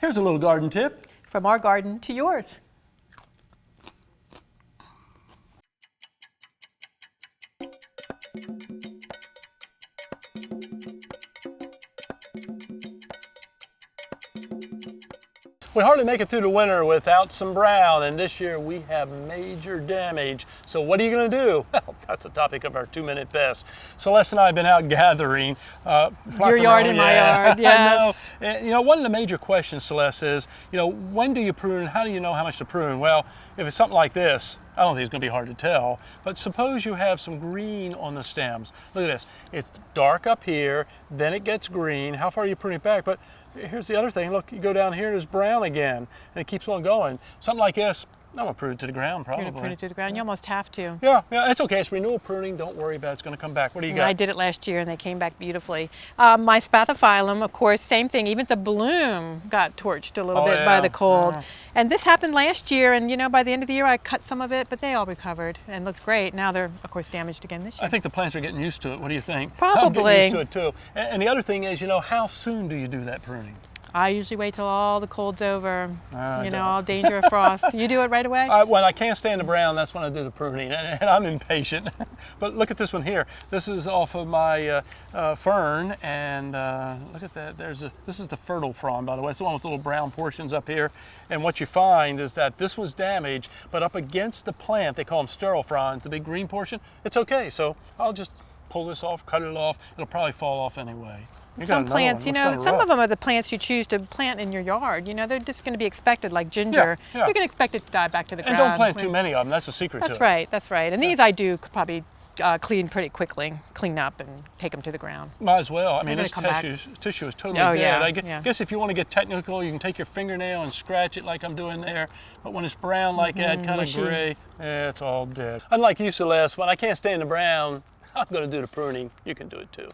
Here's a little garden tip. From our garden to yours. We hardly make it through the winter without some brown, and this year we have major damage. So what are you going to do? Well, that's the topic of our 2-minute pest. Celeste and I have been out gathering. Your yard and my yard, yes. I know. And, you know, one of the major questions, Celeste, is, you know, when do you prune? How do you know how much to prune? Well, if it's something like this, I don't think it's going to be hard to tell, but suppose you have some green on the stems. Look at this. It's dark up here, then it gets green. How far are you pruning it back? But here's the other thing. Look, you go down here, there's brown again, and it keeps on going. Something like this, I'm going to prune it to the ground, probably. You're going to prune it to the ground. You almost have to. Yeah, it's okay. It's renewal pruning. Don't worry about it. It's going to come back. What do you got? I did it last year, and they came back beautifully. My spathiphyllum, of course, same thing. Even the bloom got torched a little bit by the cold. Yeah. And this happened last year, and you know, by the end of the year, I cut some of it, but they all recovered and looked great. Now they're, of course, damaged again this year. I think the plants are getting used to it. What do you think? Probably. I'm getting used to it too. And the other thing is, you know, how soon do you do that pruning? I usually wait till all the cold's over, you know, all danger of frost. You do it right away? When I can't stand the brown, that's when I do the pruning, and I'm impatient. But look at this one here. This is off of my fern, and look at that. This is the fertile frond, by the way. It's the one with little brown portions up here. And what you find is that this was damaged, but up against the plant, they call them sterile fronds, the big green portion, it's okay. So I'll just pull this off, cut it off. It'll probably fall off anyway. Some plants, you know, some of them are the plants you choose to plant in your yard. You know, they're just going to be expected, like ginger. Yeah. You can expect it to die back to the ground. And don't plant too many of them. That's the secret to it. That's right, that's right. And these I do probably clean pretty quickly, clean up and take them to the ground. Might as well. I mean, this tissue is totally dead. I guess if you want to get technical, you can take your fingernail and scratch it like I'm doing there. But when it's brown like that, kind of gray, it's all dead. Unlike you, Celeste, when I can't stand the brown, I'm going to do the pruning. You can do it too.